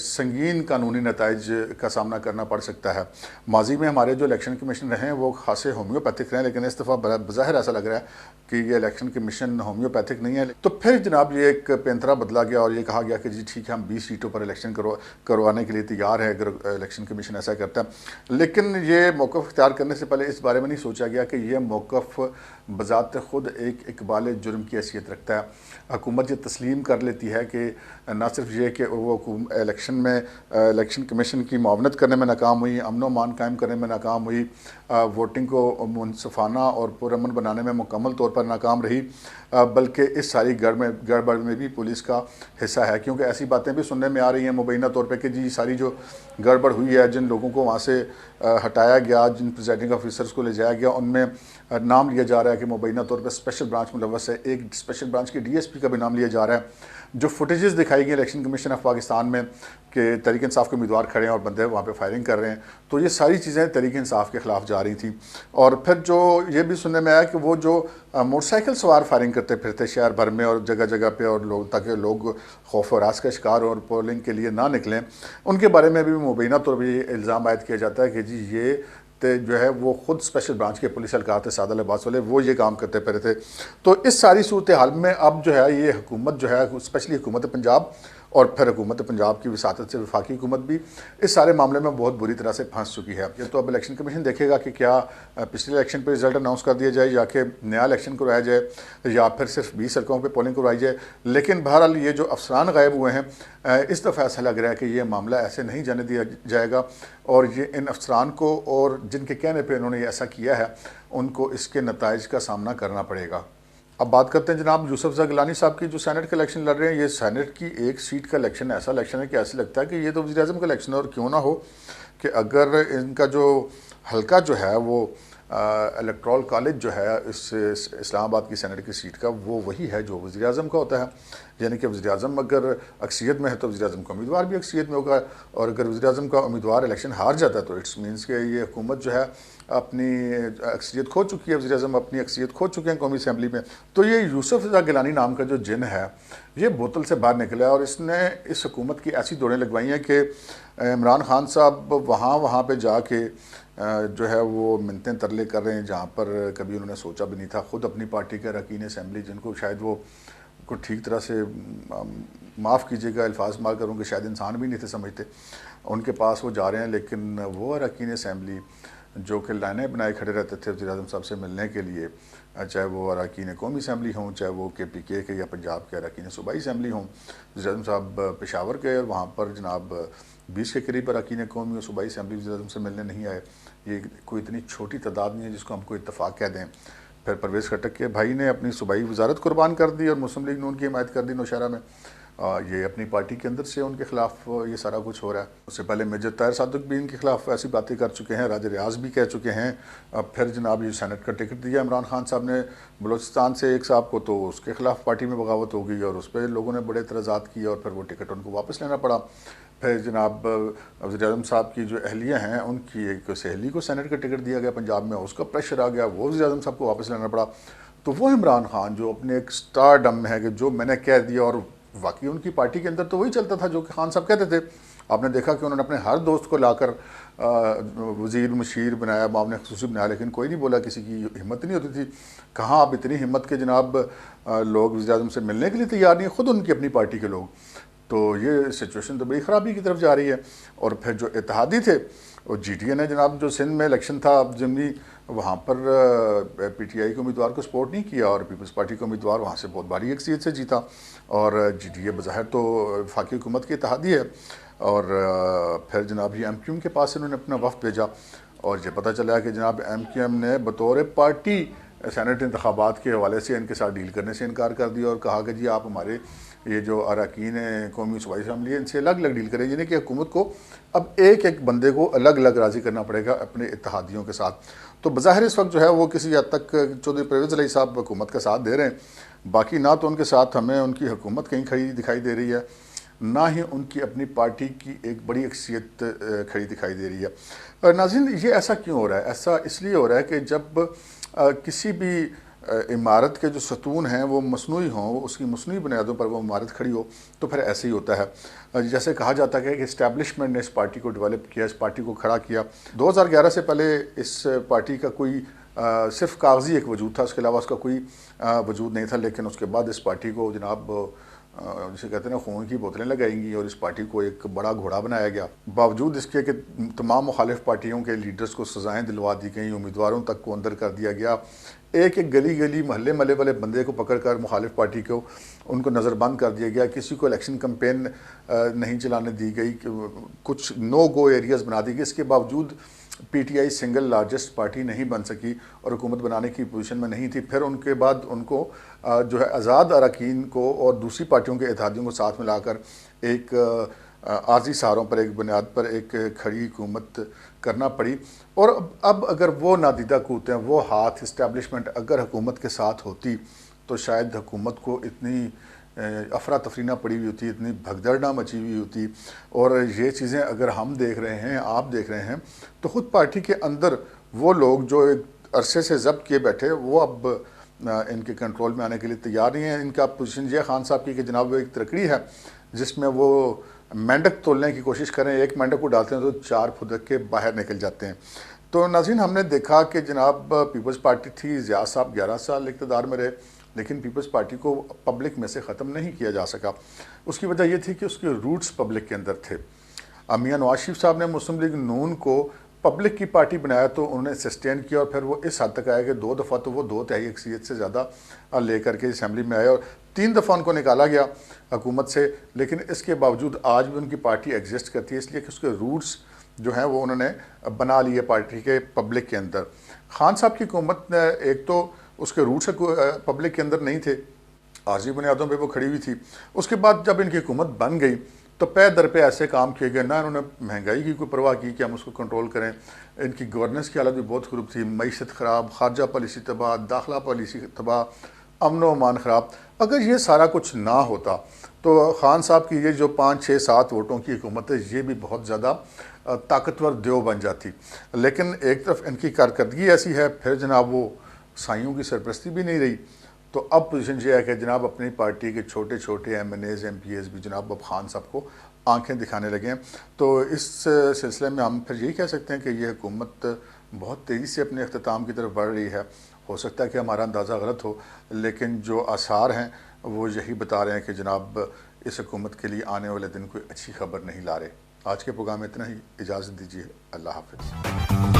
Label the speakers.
Speaker 1: سنگین قانونی نتائج کا سامنا کرنا پڑ سکتا ہے۔ ماضی میں ہمارے جو الیکشن کمیشن رہے ہیں وہ خاصے ہومیوپیتھک رہے ہیں، لیکن اس دفعہ بظاہر ایسا لگ رہا ہے کہ یہ الیکشن کمیشن ہومیوپیتھک نہیں ہے۔ تو پھر جناب یہ ایک پینترا بدلا گیا اور یہ کہا گیا کہ جی ٹھیک ہے، ہم 20 سیٹوں پر الیکشن کروانے کے لیے تیار ہے اگر الیکشن کمیشن ایسا کرتا ہے۔ لیکن یہ موقف اختیار کرنے سے پہلے اس بارے میں نہیں سوچا گیا کہ یہ موقف بذات خود ایک اقبال جرم کی حیثیت رکھتا ہے۔ حکومت یہ تسلیم کر لیتی ہے کہ نہ صرف یہ کہ وہ الیکشن کمیشن کی معاونت کرنے میں ناکام ہوئی، امن و امان قائم کرنے میں ناکام ہوئی، ووٹنگ کو منصفانہ اور پرامن بنانے میں مکمل طور پر ناکام رہی، بلکہ اس ساری گڑبڑ میں بھی پولیس کا حصہ ہے، کیونکہ ایسی باتیں بھی سننے میں آ رہی ہیں مبینہ طور پہ کہ جی ساری جو گڑبڑ ہوئی ہے، جن لوگوں کو وہاں سے ہٹایا گیا، جن پریزائڈنگ آفیسرز کو لے جایا گیا، ان میں نام لیا جا رہا ہے کہ مبینہ طور پہ اسپیشل برانچ ملوث ہے، ایک اسپیشل برانچ کے DSP کا بھی نام لیا جا رہا ہے۔ جو فوٹیجز دکھائی گئی الیکشن کمیشن آف پاکستان میں کہ تحریک انصاف کے امیدوار کھڑے ہیں اور بندے وہاں پہ فائرنگ کر رہے ہیں، تو یہ ساری چیزیں تحریک انصاف کے خلاف جا رہی تھیں۔ اور پھر جو یہ بھی سننے میں آیا کہ وہ جو موٹر سائیکل سوار فائرنگ کرتے پھرتے شہر بھر میں اور جگہ جگہ پہ، اور تاکہ لوگ خوف و ہراس کا شکار اور پولنگ کے لیے نہ نکلیں، ان کے بارے میں بھی مبینہ طور پہ یہ الزام عائد کیا جاتا ہے کہ جی یہ جو ہے وہ خود اسپیشل برانچ کے پولیس اہلکار تھے، سادہ لباس والے، وہ یہ کام کرتے پھرے تھے۔ تو اس ساری صورتحال میں اب جو ہے یہ حکومت جو ہے اسپیشلی حکومت پنجاب اور پھر حکومت پنجاب کی وساطت سے وفاقی حکومت بھی اس سارے معاملے میں بہت بری طرح سے پھنس چکی ہے۔ یہ تو اب الیکشن کمیشن دیکھے گا کہ کیا پچھلے الیکشن پہ رزلٹ اناؤنس کر دیا جائے، یا کہ نیا الیکشن کروایا جائے، یا پھر صرف 20 سڑکوں پہ پولنگ کروائی جائے۔ لیکن بہرحال یہ جو افسران غائب ہوئے ہیں، اس دفعہ ایسا لگ رہا ہے کہ یہ معاملہ ایسے نہیں جانے دیا جائے گا، اور یہ ان افسران کو اور جن کے کہنے پہ انہوں نے یہ ایسا کیا ہے ان کو اس کے نتائج کا سامنا کرنا پڑے گا۔ اب بات کرتے ہیں جناب یوسف رضا گیلانی صاحب کی، جو سینٹ کا الیکشن لڑ رہے ہیں۔ یہ سینٹ کی ایک سیٹ کا الیکشن ایسا الیکشن ہے کہ ایسے لگتا ہے کہ یہ تو وزیر اعظم کا الیکشن ہے، اور کیوں نہ ہو کہ اگر ان کا جو حلقہ جو ہے وہ الیکٹرال کالج جو ہے اس اسلام آباد کی سینٹ کی سیٹ کا، وہ وہی ہے جو وزیر اعظم کا ہوتا ہے، یعنی کہ وزیر اعظم اگر اکثریت میں ہے تو وزیر اعظم کا امیدوار بھی اکثریت میں ہوگا، اور اگر وزیر اعظم کا امیدوار الیکشن ہار جاتا ہے تو اٹس مینس کہ یہ حکومت جو ہے اپنی اکثریت کھو چکی ہے، وزیر اعظم اپنی اکثریت کھو چکے ہیں قومی اسمبلی میں۔ تو یہ یوسف رضا گیلانی نام کا جو جن ہے یہ بوتل سے باہر نکلا ہے، اور اس نے اس حکومت کی ایسی دوڑیں لگوائی ہیں کہ عمران خان صاحب وہاں پہ جا کے جو ہے وہ منتیں ترلے کر رہے ہیں جہاں پر کبھی انہوں نے سوچا بھی نہیں تھا۔ خود اپنی پارٹی کے اراکین اسمبلی، جن کو شاید وہ کو ٹھیک طرح سے معاف کیجیے گا الفاظ استعمال کروں کہ شاید انسان بھی نہیں تھے سمجھتے، ان کے پاس وہ جا رہے ہیں۔ لیکن وہ اراکین اسمبلی جو کہ لائنیں بنائے کھڑے رہتے تھے وزیر اعظم صاحب سے ملنے کے لیے، چاہے وہ اراکین قومی اسمبلی ہوں، چاہے وہ KPK کے یا پنجاب کے اراکین صوبائی اسمبلی ہوں، وزیر اعظم صاحب پشاور گئے اور وہاں پر جناب 20 کے قریب اراکین قومی اور صوبائی اسمبلی وزیر اعظم سے ملنے نہیں آئے۔ یہ کوئی اتنی چھوٹی تعداد نہیں ہے جس کو ہم کو اتفاق کہہ دیں۔ پھر پرویز خٹک کے بھائی نے اپنی صوبائی وزارت قربان کر دی اور مسلم لیگ نون کی حمایت کر دی نوشہرہ میں۔ یہ اپنی پارٹی کے اندر سے ان کے خلاف یہ سارا کچھ ہو رہا ہے۔ اس سے پہلے میجر طاہر صادق بھی ان کے خلاف ایسی باتیں کر چکے ہیں، راجہ ریاض بھی کہہ چکے ہیں۔ پھر جناب یہ سینٹ کا ٹکٹ دیا عمران خان صاحب نے بلوچستان سے ایک صاحب کو، تو اس کے خلاف پارٹی میں بغاوت ہو گئی اور اس پہ لوگوں نے بڑے اعتراضات کیے اور پھر وہ ٹکٹ ان کو واپس لینا پڑا۔ پھر جناب وزیر اعظم صاحب کی جو اہلیہ ہیں ان کی ایک سہیلی کو سینٹ کا ٹکٹ دیا گیا پنجاب میں، اس کا پریشر آ گیا، وہ وزیر اعظم صاحب کو واپس لینا پڑا۔ تو وہ عمران خان جو اپنے ایک سٹار ڈم ہے کہ جو میں نے کہہ دیا، اور واقعی ان کی پارٹی کے اندر تو وہی چلتا تھا جو کہ خان صاحب کہتے تھے۔ آپ نے دیکھا کہ انہوں نے اپنے ہر دوست کو لا کر وزیر مشیر بنایا، معاون خصوصی بنایا، لیکن کوئی نہیں بولا، کسی کی ہمت نہیں ہوتی تھی۔ کہاں آپ اتنی ہمت کے جناب لوگ وزیر اعظم سے ملنے کے لیے تیار نہیں، خود ان کی اپنی پارٹی کے لوگ۔ تو یہ سچویشن تو بڑی خرابی کی طرف جا رہی ہے۔ اور پھر جو اتحادی تھے، اور GTN نے جناب جو سندھ میں الیکشن تھا ضمنی، وہاں پر PTI کے امیدوار کو سپورٹ نہیں کیا، اور پیپلز پارٹی کا امیدوار وہاں سے بہت بھاری اکثریت سے جیتا۔ اور GDA بظاہر تو وفاقی حکومت کی اتحادی ہے، اور پھر جناب یہ MQM کے پاس انہوں نے اپنا وفد بھیجا، اور یہ پتہ چلا کہ جناب MQM نے بطور پارٹی سینٹ انتخابات کے حوالے سے ان کے ساتھ ڈیل کرنے سے انکار کر دیا، اور کہا کہ جی آپ ہمارے یہ جو اراکین قومی صوبائی اسمبلی ہے ان سے الگ الگ ڈیل کریں، یعنی کہ حکومت کو اب ایک ایک بندے کو الگ الگ راضی کرنا پڑے گا اپنے اتحادیوں کے ساتھ۔ تو بظاہر اس وقت جو ہے وہ کسی حد تک چودھری پرویز علیہ صاحب حکومت کا ساتھ دے رہے ہیں، باقی نہ تو ان کے ساتھ ہمیں ان کی حکومت کہیں کھڑی دکھائی دے رہی ہے، نہ ہی ان کی اپنی پارٹی کی ایک بڑی اکثریت کھڑی دکھائی دے رہی ہے۔ ناظرین، یہ ایسا کیوں ہو رہا ہے؟ ایسا اس لیے ہو رہا ہے کہ جب کسی بھی عمارت کے جو ستون ہیں وہ مصنوعی ہوں، اس کی مصنوعی بنیادوں پر وہ عمارت کھڑی ہو، تو پھر ایسے ہی ہوتا ہے۔ جیسے کہا جاتا ہے کہ اسٹیبلشمنٹ نے اس پارٹی کو ڈیولپ کیا، اس پارٹی کو کھڑا کیا۔ 2011 سے پہلے اس پارٹی کا کوئی صرف کاغذی ایک وجود تھا، اس کے علاوہ اس کا کوئی وجود نہیں تھا، لیکن اس کے بعد اس پارٹی کو جناب جسے کہتے ہیں نا خون کی بوتلیں لگائیں گی اور اس پارٹی کو ایک بڑا گھوڑا بنایا گیا، باوجود اس کے کہ تمام مخالف پارٹیوں کے لیڈرز کو سزائیں دلوا دی گئیں، امیدواروں تک کو اندر کر دیا گیا، ایک ایک گلی گلی محلے محلے والے بندے کو پکڑ کر مخالف پارٹی کو ان کو نظر بند کر دیا گیا، کسی کو الیکشن کمپین نہیں چلانے دی گئی، کچھ نو گو ایریاز بنا دی گئی۔ اس کے باوجود P T I single largest party نہیں بن سکی اور حکومت بنانے کی پوزیشن میں نہیں تھی۔ پھر ان کے بعد ان کو جو ہے آزاد اراکین کو اور دوسری پارٹیوں کے اتحادیوں کو ساتھ ملا کر ایک عارضی سہاروں پر ایک بنیاد پر ایک کھڑی حکومت کرنا پڑی۔ اور اب اگر وہ نادیدہ قوتیں، وہ ہاتھ اسٹیبلشمنٹ اگر حکومت کے ساتھ ہوتی تو شاید حکومت کو اتنی افراتفری نہ پڑی ہوئی ہوتی، اتنی بھگدڑ نہ مچی ہوئی ہوتی۔ اور یہ چیزیں اگر ہم دیکھ رہے ہیں، آپ دیکھ رہے ہیں، تو خود پارٹی کے اندر وہ لوگ جو ایک عرصے سے ضبط کیے بیٹھے وہ اب ان کے کنٹرول میں آنے کے لیے تیار نہیں ہیں۔ ان کا پوزیشن یہ خان صاحب کی کہ جناب وہ ایک ترکڑی ہے جس میں وہ مینڈک تولنے کی کوشش کریں، ایک مینڈک کو ڈالتے ہیں تو 4 پھدک کے باہر نکل جاتے ہیں۔ تو ناظرین، ہم نے دیکھا کہ جناب پیپلز پارٹی تھی، ضیاء صاحب 11 سال اقتدار میں رہے، لیکن پیپلز پارٹی کو پبلک میں سے ختم نہیں کیا جا سکا۔ اس کی وجہ یہ تھی کہ اس کے روٹس پبلک کے اندر تھے۔ میاں نواز شریف صاحب نے مسلم لیگ نون کو پبلک کی پارٹی بنایا تو انہوں نے سسٹین کیا، اور پھر وہ اس حد تک آیا کہ 2 دفعہ تو وہ 2/3 اکثریت سے زیادہ لے کر کے اسمبلی میں آئے، اور 3 دفعہ ان کو نکالا گیا حکومت سے۔ لیکن اس کے باوجود آج بھی ان کی پارٹی ایگزسٹ کرتی ہے، اس لیے کہ اس کے روٹس جو ہیں وہ انہوں نے بنا لیے پارٹی کے پبلک کے اندر۔ خان صاحب کی حکومت نے ایک تو اس کے روٹس پبلک کے اندر نہیں تھے، عارضی بنیادوں پہ وہ کھڑی ہوئی تھی۔ اس کے بعد جب ان کی حکومت بن گئی تو پے در پہ ایسے کام کیے گئے، نہ انہوں نے مہنگائی کی کوئی پرواہ کی کہ ہم اس کو کنٹرول کریں۔ ان کی گورننس کی حالت بھی بہت خراب تھی، معیشت خراب، خارجہ پالیسی تباہ، داخلہ پالیسی تباہ، امن و امان خراب۔ اگر یہ سارا کچھ نہ ہوتا تو خان صاحب کی یہ جو 5 6 7 ووٹوں کی حکومت ہے یہ بھی بہت زیادہ طاقتور دیو بن جاتی۔ لیکن ایک طرف ان کی کارکردگی ایسی ہے، پھر جناب وہ سائیوں کی سرپرستی بھی نہیں رہی، تو اب پوزیشن یہ ہے کہ جناب اپنی پارٹی کے چھوٹے چھوٹے M N As, M P As بھی جناب اب خان صاحب کو آنکھیں دکھانے لگے ہیں۔ تو اس سلسلے میں ہم پھر یہی کہہ سکتے ہیں کہ یہ حکومت بہت تیزی سے اپنے اختتام کی طرف بڑھ رہی ہے۔ ہو سکتا ہے کہ ہمارا اندازہ غلط ہو، لیکن جو آثار ہیں وہ یہی بتا رہے ہیں کہ جناب اس حکومت کے لیے آنے والے دن کوئی اچھی خبر نہیں لا رہے۔ آج کے پروگرام میں اتنا ہی، اجازت دیجیے، اللہ حافظ۔